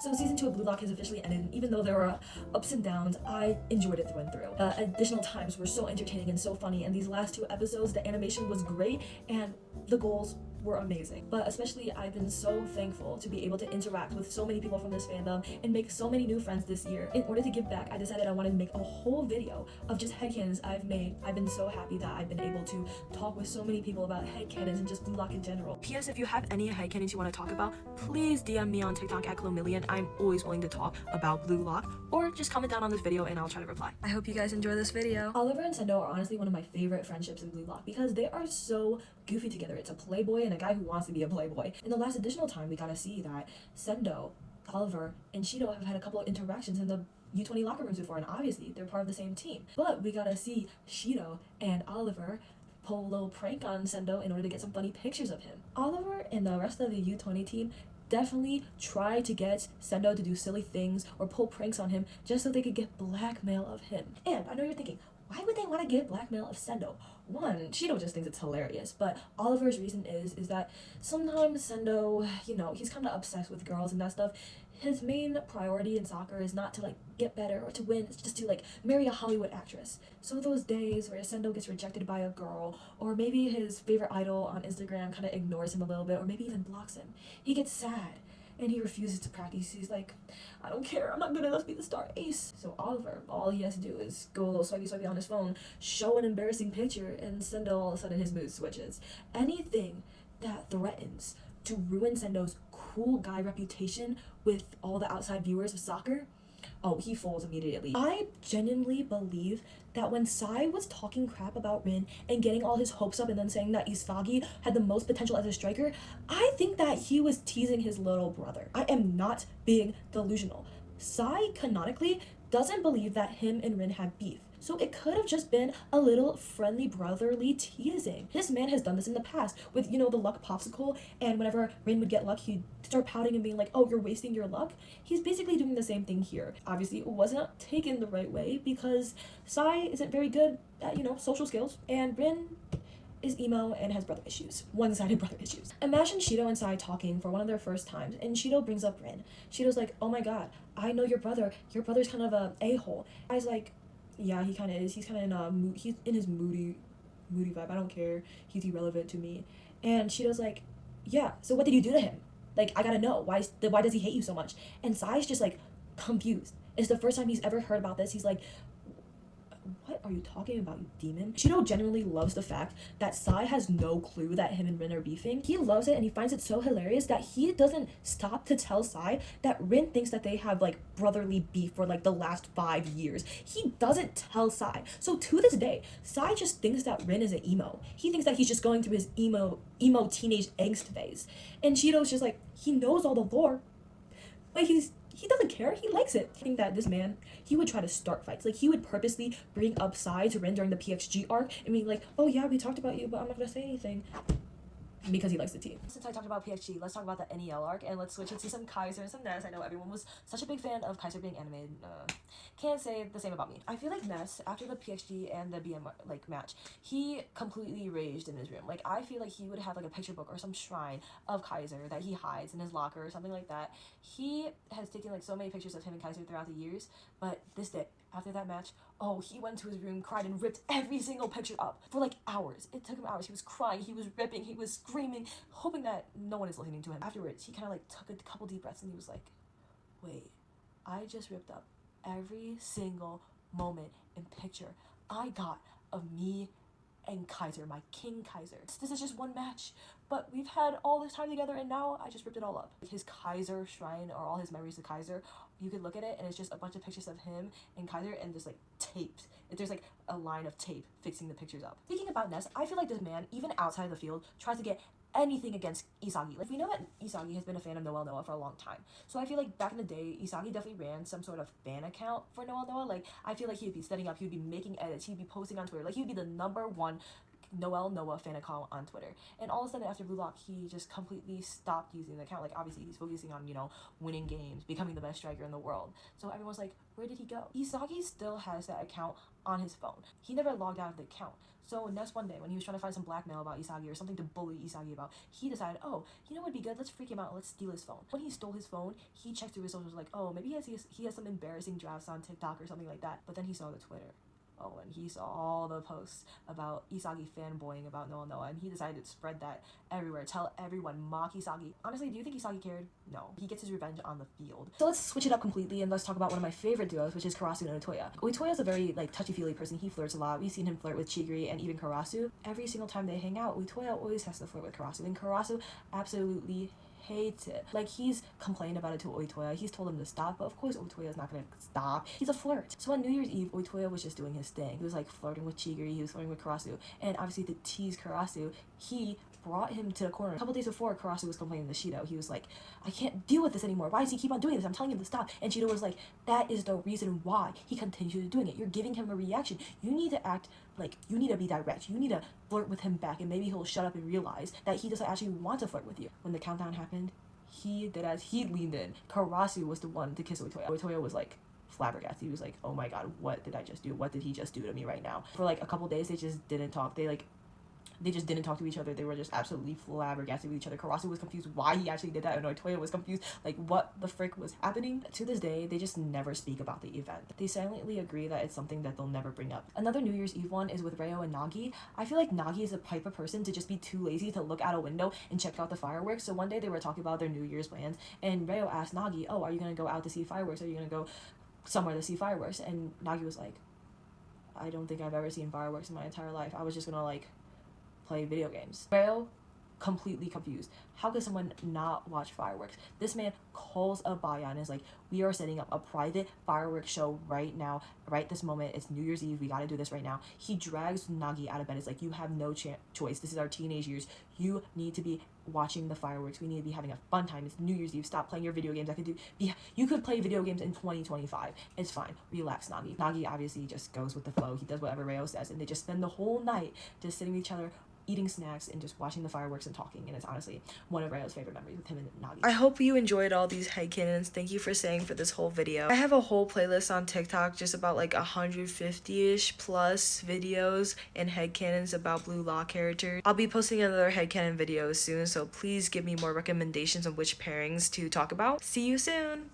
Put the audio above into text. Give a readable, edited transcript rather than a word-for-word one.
So season 2 of Blue Lock has officially ended, and even though there were ups and downs, I enjoyed it through and through. Additional times were so entertaining and so funny, and these last 2 episodes, the animation was great, and the goals were amazing. But especially, I've been so thankful to be able to interact with so many people from this fandom and make so many new friends this year. In order to give back, I decided I wanted to make a whole video of just headcanons I've made. I've been so happy that I've been able to talk with so many people about headcanons and just Blue Lock in general. P.S. If you have any headcanons you want to talk about, please DM me on TikTok at Clomillion. I'm always willing to talk about Blue Lock, or just comment down on this video and I'll try to reply. I hope you guys enjoy this video. Oliver and Sendou are honestly one of my favorite friendships in Blue Lock because they are so goofy together. It's a playboy and a guy who wants to be a playboy. In the last additional time, we gotta see that Sendou, Oliver, and Shidou have had a couple of interactions in the U20 locker rooms before, and obviously they're part of the same team. But we gotta see Shidou and Oliver pull a little prank on Sendou in order to get some funny pictures of him. Oliver and the rest of the U20 team definitely try to get Sendou to do silly things or pull pranks on him just so they could get blackmail of him. And I know you're thinking, why would they want to get blackmail of Sendou? One, Shidou just thinks it's hilarious, but Oliver's reason is that sometimes Sendou, he's kind of obsessed with girls and that stuff. His main priority in soccer is not to get better or to win, it's just to marry a Hollywood actress. So those days where Sendou gets rejected by a girl, or maybe his favorite idol on Instagram kind of ignores him a little bit, or maybe even blocks him, he gets sad. And he refuses to practice. He's like, I don't care, I'm not gonna let's be the star ace. So Oliver, all he has to do is go a little swipey on his phone, show an embarrassing picture, and Sendou all of a sudden his mood switches. Anything that threatens to ruin Sendou's cool guy reputation with all the outside viewers of soccer, oh, he folds immediately. I genuinely believe that when Sai was talking crap about Rin and getting all his hopes up and then saying that Isagi had the most potential as a striker, I think that he was teasing his little brother. I am not being delusional. Sai canonically doesn't believe that him and Rin have beef. So it could have just been a little friendly brotherly teasing. This man has done this in the past with, the luck popsicle, and whenever Rin would get luck, he'd start pouting and being like, oh, you're wasting your luck. He's basically doing the same thing here. Obviously, it wasn't taken the right way because Sai isn't very good at, social skills, and Rin is emo and has brother issues. One-sided brother issues. Imagine Shidou and Sai talking for one of their first times, and Shidou brings up Rin. Shidou's like, oh my god, I know your brother. Your brother's kind of a a-hole. Sai's like, yeah, he kind of is. He's kind of he's in his moody vibe. I don't care. He's irrelevant to me. And Shidou's like, yeah, so what did you do to him? I gotta know. Why does he hate you so much? And Sai's just confused. It's the first time he's ever heard about this. He's like, what are you talking about, you demon? Shidou genuinely loves the fact that Sai has no clue that him and Rin are beefing. He loves it and he finds it so hilarious that he doesn't stop to tell Sai that Rin thinks that they have brotherly beef for the last 5 years. He doesn't tell Sai. So to this day, Sai just thinks that Rin is an emo. He thinks that he's just going through his emo teenage angst phase. And Shidou's just he knows all the lore. He doesn't care. He likes it. I think that this man, he would try to start fights. He would purposely bring up Sai to Rin during the PXG arc and be like, oh yeah, we talked about you, but I'm not gonna say anything. Because he likes the team. Since I talked about PXG, let's talk about the NEL arc and let's switch into some Kaiser and some Ness. I know everyone was such a big fan of Kaiser being animated. Can't say the same about me. I feel like Ness, after the PXG and the BM match, he completely raged in his room. I feel like he would have a picture book or some shrine of Kaiser that he hides in his locker or something like that. He has taken so many pictures of him and Kaiser throughout the years, but this day, after that match, oh, he went to his room, cried, and ripped every single picture up for hours. It took him hours. He was crying, he was ripping, he was screaming, hoping that no one is listening to him. Afterwards, he kind of took a couple deep breaths and he was like, wait, I just ripped up every single moment and picture I got of me and Kaiser, my King Kaiser. This is just one match, but we've had all this time together and now I just ripped it all up. His Kaiser shrine, or all his memories of Kaiser, you could look at it and it's just a bunch of pictures of him and Kaiser and just taped. There's a line of tape fixing the pictures up. Speaking about Ness, I feel like this man, even outside of the field, tries to get anything against Isagi. We know that Isagi has been a fan of Noah for a long time. So I feel like back in the day, Isagi definitely ran some sort of fan account for Noah. I feel like he would be setting up, he would be making edits, he'd be posting on Twitter. He would be the #1 Noah fan account on Twitter. And all of a sudden after Blue Lock, he just completely stopped using the account. Like, obviously he's focusing on, you know, winning games, becoming the best striker in the world. So everyone's like, where did he go? Isagi still has that account on his phone. He never logged out of the account. So Ness one day, when he was trying to find some blackmail about Isagi or something to bully Isagi about, he decided, oh, you know what would be good? Let's freak him out. Let's steal his phone. When he stole his phone, he checked through his socials like, oh, maybe he has some embarrassing drafts on TikTok or something like that. But then he saw the Twitter. Oh, and he saw all the posts about Isagi fanboying about Noah, and he decided to spread that everywhere. Tell everyone, mock Isagi. Honestly, do you think Isagi cared? No. He gets his revenge on the field. So let's switch it up completely and let's talk about one of my favorite duos, which is Karasu and Otoya. Otoya is a very, like, touchy-feely person. He flirts a lot. We've seen him flirt with Chigiri and even Karasu. Every single time they hang out, Otoya always has to flirt with Karasu, and Karasu absolutely hates it. Like, he's complained about it to Otoya. He's told him to stop, but of course Otoya is not gonna stop. He's a flirt. So on New Year's Eve, Otoya was just doing his thing. He was like flirting with Chigiri, he was flirting with Karasu, and obviously to tease Karasu, he brought him to the corner. A couple days before, Karasu was complaining to Shidou. He was like, I can't deal with this anymore. Why does he keep on doing this? I'm telling him to stop. And Shidou was like, that is the reason why he continues doing it. You're giving him a reaction. You need to act like, you need to be direct. You need to flirt with him back, and maybe he'll shut up and realize that he doesn't actually want to flirt with you. When the countdown happened, he leaned in. Karasu was the one to kiss Otoya. Otoya was like flabbergasted. He was like, oh my god, what did I just do? What did he just do to me right now? For like a couple days, they just didn't talk. They just didn't talk to each other. They were just absolutely flabbergasted with each other. Karasu was confused why he actually did that, and Otoya was confused, like, what the frick was happening? To this day, they just never speak about the event. They silently agree that it's something that they'll never bring up. Another New Year's Eve one is with Reo and Nagi. I feel like Nagi is the type of person to just be too lazy to look out a window and check out the fireworks. So one day they were talking about their New Year's plans, and Reo asked Nagi, oh, are you gonna go out to see fireworks? Are you gonna go somewhere to see fireworks? And Nagi was like, I don't think I've ever seen fireworks in my entire life. I was just gonna, like, play video games. Reo, completely confused. How could someone not watch fireworks? This man calls Abaya and is like, we are setting up a private fireworks show right now, right this moment. It's New Year's Eve. We gotta do this right now. He drags Nagi out of bed. It's like, you have no choice. This is our teenage years. You need to be watching the fireworks. We need to be having a fun time. It's New Year's Eve. Stop playing your video games. You could play video games in 2025. It's fine. Relax, Nagi. Nagi obviously just goes with the flow. He does whatever Reo says, and they just spend the whole night just sitting with each other, eating snacks and just watching the fireworks and talking, and it's honestly one of Rayo's favorite memories with him and Nagi. I hope you enjoyed all these headcanons. Thank you for staying for this whole video. I have a whole playlist on TikTok, just about like 150-ish plus videos and headcanons about Blue Lock characters. I'll be posting another headcanon video soon, so please give me more recommendations on which pairings to talk about. See you soon!